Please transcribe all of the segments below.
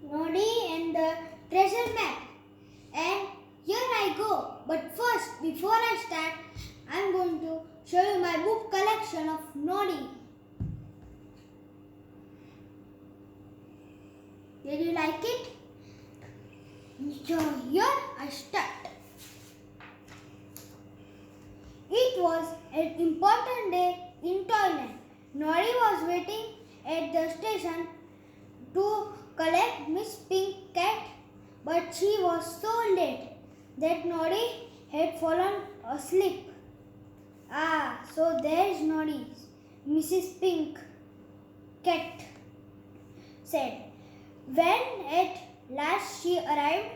Nodi and the treasure map. And here I go. But first, before I start, I'm going to show you my book collection of Nodi. Did you like it? So here I start. It was an important day in Thailand. Nori was waiting at the station to collect Miss Pink Cat, but she was so late that Nori had fallen asleep. Ah, so there's Nori, Mrs. Pink Cat said. When at last she arrived,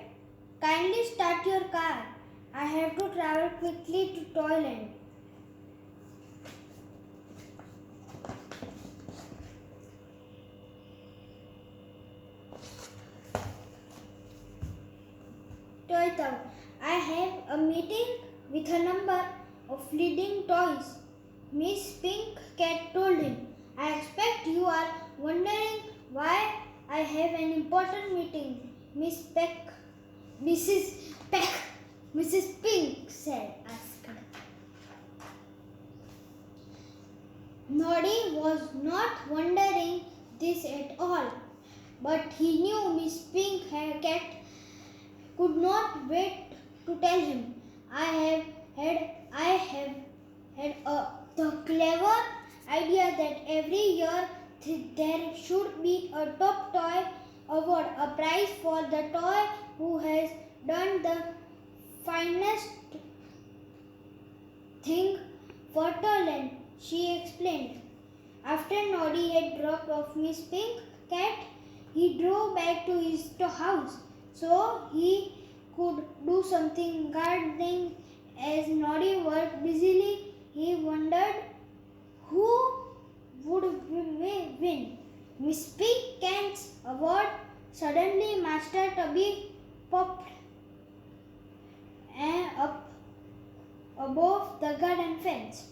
kindly start your car. I have to travel quickly to Toyland. Toyota, I have a meeting with a number of leading toys. Miss Pink Cat told him. I expect you are wondering why I have an important meeting. Mrs. Pink said, asked. Noddy was not wondering this at all, but he knew Miss Pink Cat could not wait to tell him. I have had the clever idea that every year there should be a top toy award, a prize for the toy who has done the finest thing for Toyland, she explained. After Noddy had dropped off Miss Pink Cat, he drove back to his house so he could do something gardening. As Noddy worked busily, he wondered who would win. Miss Pink Cat's award. Suddenly, Master Tubby popped up above the garden fence.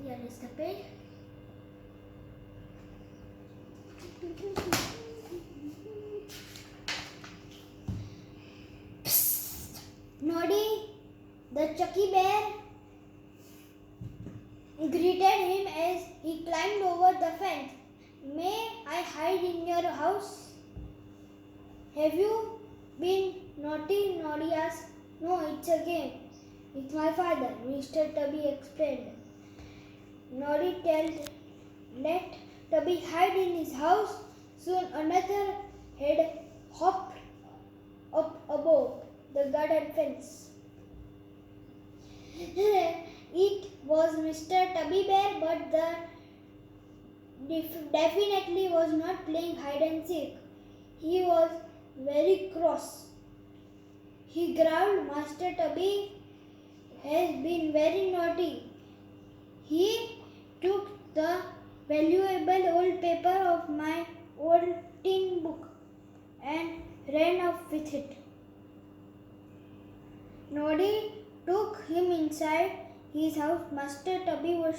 Here is the page. Psst. Noddy, the Chucky bear, greeted him as he climbed over the fence. May I hide in your house? Have you been naughty? Noddy asked. No, it's a game. It's my father, Mr. Tubby explained. Noddy let Tubby hide in his house. Soon another head hopped up above the garden fence. It was Mr. Tubby Bear, but definitely was not playing hide and seek. He was very cross. He growled, Master Tubby has been very naughty. He took the valuable old paper of my old tin book and ran off with it. Noddy took him inside his house. Master Tubby was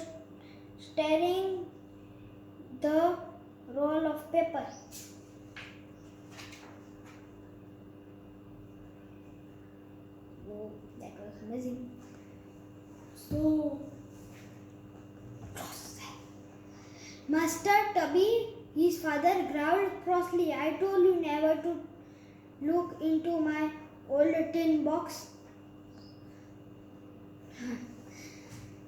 staring the roll of paper. Oh, that was amazing. So, Master Tubby, his father growled crossly. I told you never to look into my old tin box.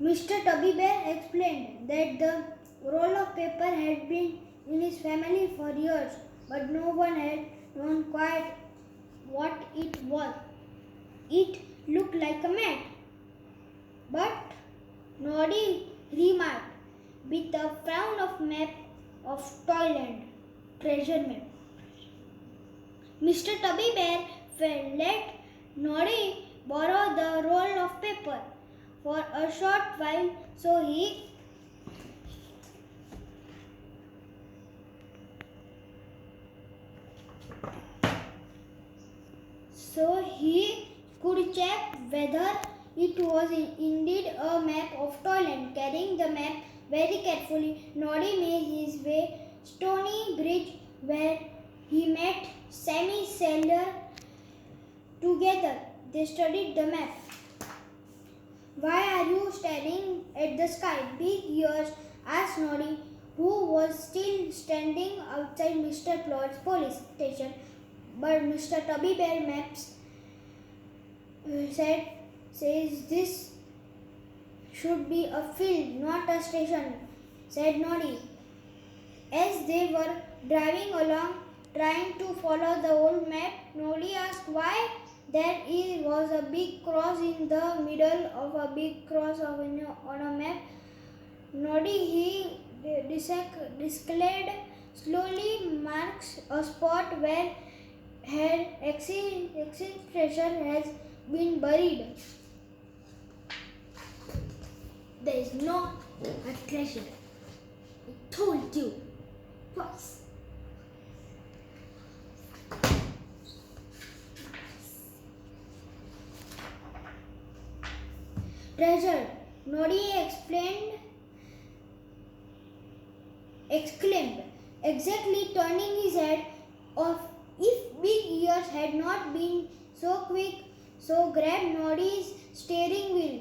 Mr. Tubby Bear explained that the roll of paper had been in his family for years, but no one had known quite what it was. It looked like a mat. But Noddy remarked, with a frown of map of Toyland, treasure map. Mr. Tubby Bear let Noddy borrow the roll of paper for a short while, so he could check whether it was indeed a map of Toyland. Carrying the map very carefully. Noddy made his way Stony Bridge where he met Sammy Sailor. Together, they studied the map. Why are you staring at the sky? Big Ears asked Noddy, who was still standing outside Mr. Plod's police station. But Mr. Tubby Bear Maps says this should be a field, not a station, said Noddy. As they were driving along, trying to follow the old map, Noddy asked why there was a big cross in the middle of a big cross on a map. Noddy, he disclaimed, slowly marks a spot where exit treasure has been buried. There is not a treasure. I told you twice. Treasure, Noddy exclaimed, exactly turning his head off. If Big Ears had not been so quick, so grabbed Noddy's steering wheel,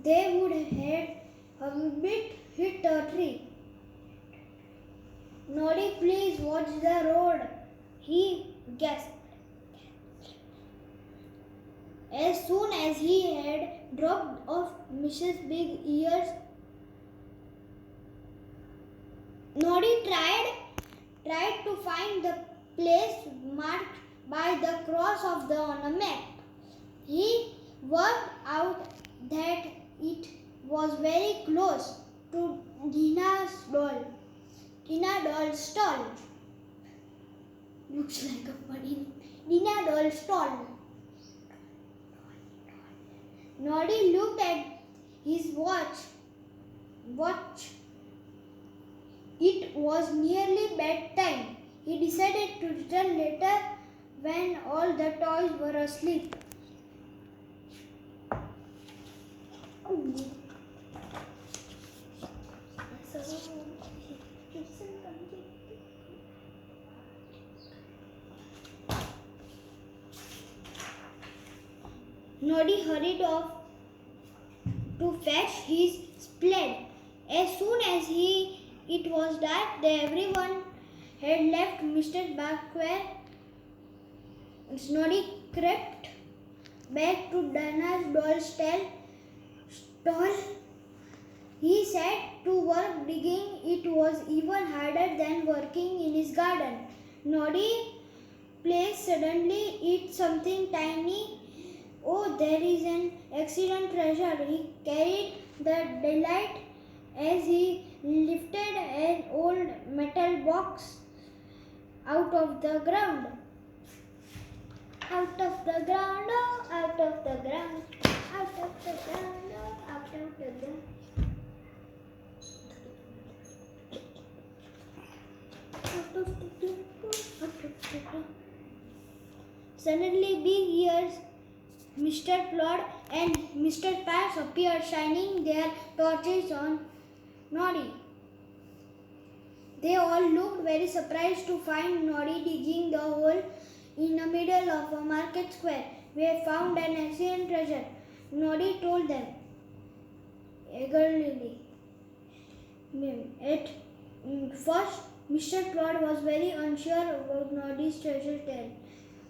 they would have hit a tree. Noddy, please watch the road, he gasped. As soon as he had dropped off Mrs. Big Ears, Noddy tried to find the place marked by the cross on a map. He worked out that it was very close to Tina Doll's stall. Looks like a funny Tina Doll's stall. Noddy looked at his watch. It was nearly bedtime. He decided to return later when all the toys were asleep. Noddy hurried off to fetch his sled. As soon as it was dark, everyone had left Mr. Barkware. Noddy crept back to Dana's doll's stall. He set to work digging. It was even harder than working in his garden. Noddy placed suddenly it something tiny. Oh, there is an accident treasure. He carried the delight as he lifted an old metal box out of the ground. Out of the ground, oh, out of the ground, out of the ground, oh, out of the ground. Out of the ground, oh, out of the ground. Suddenly, Big Ears, Mr. Plod and Mr. Pass appeared, shining their torches on Noddy. They all looked very surprised to find Noddy digging the hole in the middle of a market square. We have found an ancient treasure, Noddy told them eagerly. At first, Mr. Plod was very unsure about Noddy's treasure tale.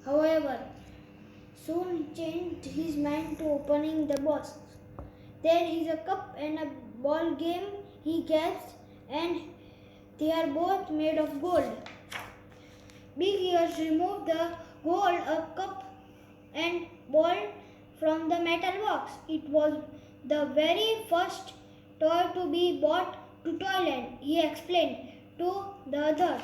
However, soon changed his mind to opening the box. There is a cup and a ball game, he gasped, and they are both made of gold. Big Ears removed the gold, a cup and ball from the metal box. It was the very first toy to be brought to Toyland, he explained to the others.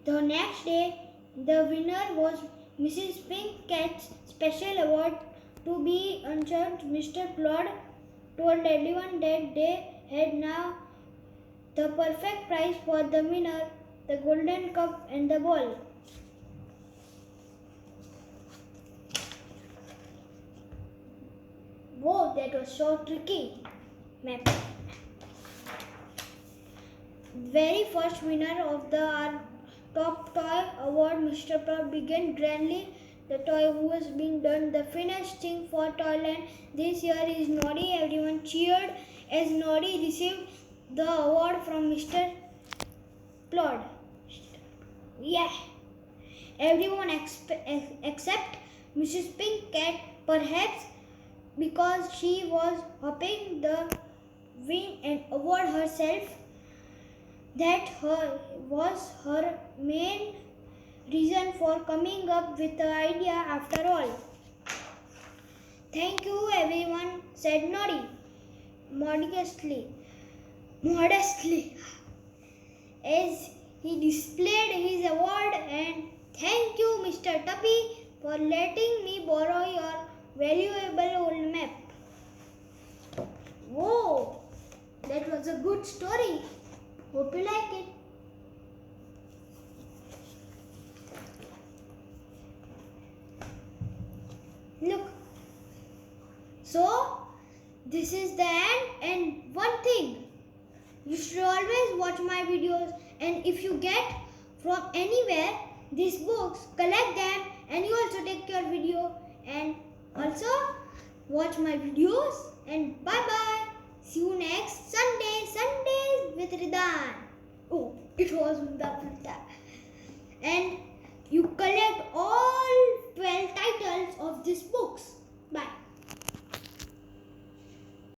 The next day, the winner was Mrs. Pink Cat's special award to be unearned. Mr. Plod told everyone that they had now the perfect prize for the winner, the golden cup and the ball. Whoa, that was so tricky. map. Very first winner of the our top toy award, Mr. Proud, began grandly. The toy who was being done the finest thing for Toyland this year is Noddy. Everyone cheered as Noddy received the award from Mr. Plod. Yeah. Everyone except Mrs. Pink Cat, perhaps because she was hoping the win an award herself. That was her main reason for coming up with the idea after all. Thank you everyone, said Noddy modestly as he displayed his award, and thank you Mr. Tuppy for letting me borrow your valuable old map. Whoa, that was a good story. Hope you like it. Look. So, this is the end, and one thing, you should always watch my videos, and if you get from anywhere these books, collect them, and you also take your video and also watch my videos, and bye bye. See you next Sunday. Sundays with Ridan. Oh, it was with the